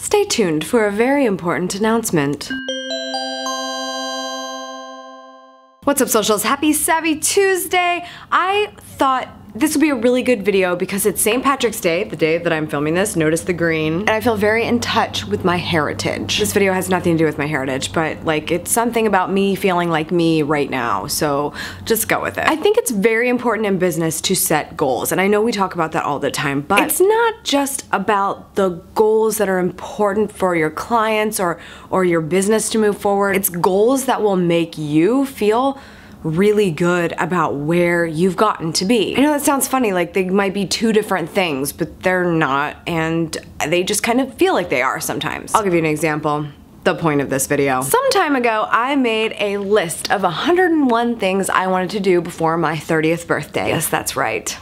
Stay tuned for a very important announcement. What's up, socials? Happy Savvy Tuesday! I thought this would be a really good video because it's St. Patrick's Day, the day that I'm filming this. Notice the green. And I feel very in touch with my heritage. This video has nothing to do with my heritage, but like it's something about me feeling like me right now, so just go with it. I think it's very important in business to set goals, and I know we talk about that all the time, but it's not just about the goals that are important for your clients or your business to move forward. It's goals that will make you feel really good about where you've gotten to be. I know that sounds funny, like they might be two different things, but they're not, and they just kind of feel like they are sometimes. I'll give you an example. The point of this video. Some time ago, I made a list of 101 things I wanted to do before my 30th birthday. Yes, that's right.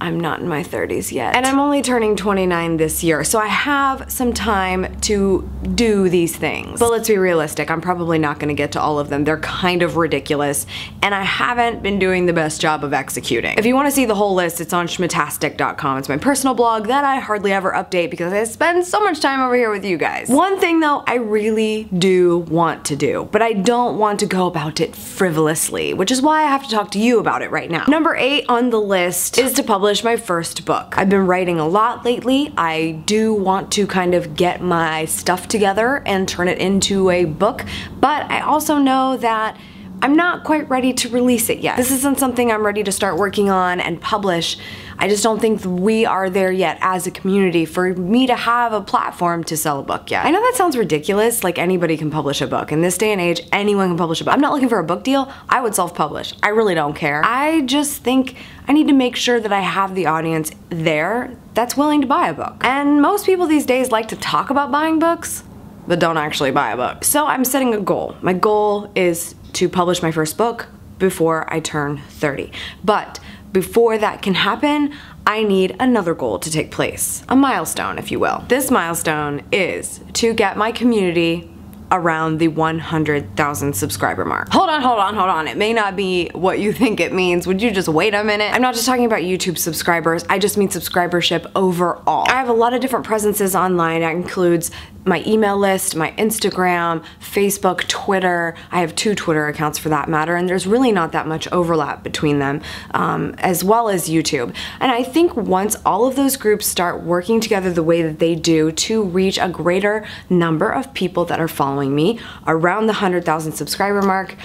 I'm not in my 30s yet. And I'm only turning 29 this year, so I have some time to do these things. But let's be realistic, I'm probably not gonna get to all of them. They're kind of ridiculous, and I haven't been doing the best job of executing. If you wanna see the whole list, it's on schmatastic.com. It's my personal blog that I hardly ever update because I spend so much time over here with you guys. One thing though, I really do want to do, but I don't want to go about it frivolously, which is why I have to talk to you about it right now. Number 8 on the list is to publish my first book. I've been writing a lot lately. I do want to kind of get my stuff together and turn it into a book, but I also know that I'm not quite ready to release it yet. This isn't something I'm ready to start working on and publish. I just don't think we are there yet as a community for me to have a platform to sell a book yet. I know that sounds ridiculous, like anybody can publish a book. In this day and age, anyone can publish a book. I'm not looking for a book deal. I would self-publish. I really don't care. I just think I need to make sure that I have the audience there that's willing to buy a book. And most people these days like to talk about buying books, but don't actually buy a book. So I'm setting a goal. My goal is to publish my first book before I turn 30. But before that can happen, I need another goal to take place. A milestone, if you will. This milestone is to get my community around the 100,000 subscriber mark. Hold on. It may not be what you think it means. Would you just wait a minute? I'm not just talking about YouTube subscribers. I just mean subscribership overall. I have a lot of different presences online. That includes my email list, my Instagram, Facebook, Twitter. I have 2 Twitter accounts for that matter, and there's really not that much overlap between them, as well as YouTube. And I think once all of those groups start working together the way that they do to reach a greater number of people that are following me around the 100,000 subscriber mark,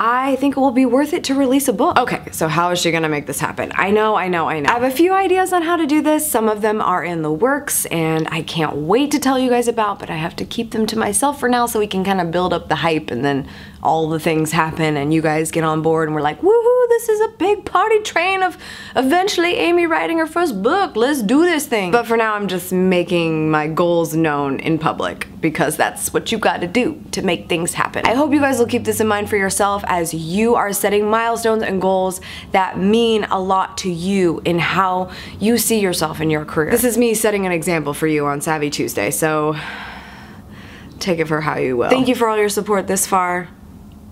I think it will be worth it to release a book. Okay, so how is she gonna make this happen? I know. I have a few ideas on how to do this. Some of them are in the works and I can't wait to tell you guys about, but I have to keep them to myself for now so we can kind of build up the hype and then all the things happen and you guys get on board and we're like, woohoo, this is a big party train of eventually Amy writing her first book. Let's do this thing. But for now, I'm just making my goals known in public because that's what you gotta do to make things happen. I hope you guys will keep this in mind for yourself as you are setting milestones and goals that mean a lot to you in how you see yourself in your career. This is me setting an example for you on Savvy Tuesday, so take it for how you will. Thank you for all your support this far.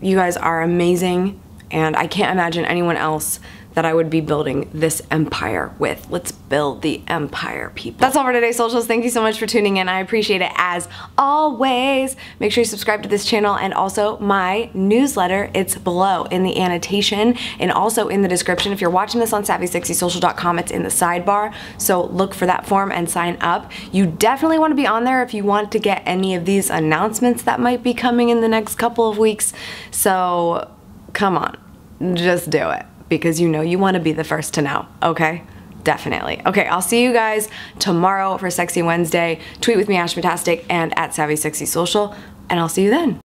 You guys are amazing, and I can't imagine anyone else that I would be building this empire with. Let's build the empire, people. That's all for today, socials. Thank you so much for tuning in. I appreciate it as always. Make sure you subscribe to this channel and also my newsletter. It's below in the annotation and also in the description. If you're watching this on SavvySexySocial.com, it's in the sidebar. So look for that form and sign up. You definitely want to be on there if you want to get any of these announcements that might be coming in the next couple of weeks. So come on, just do it. Because you know you want to be the first to know, okay? Definitely. Okay, I'll see you guys tomorrow for Sexy Wednesday. Tweet with me, @schmatastic, and @SavvySexySocial, and I'll see you then.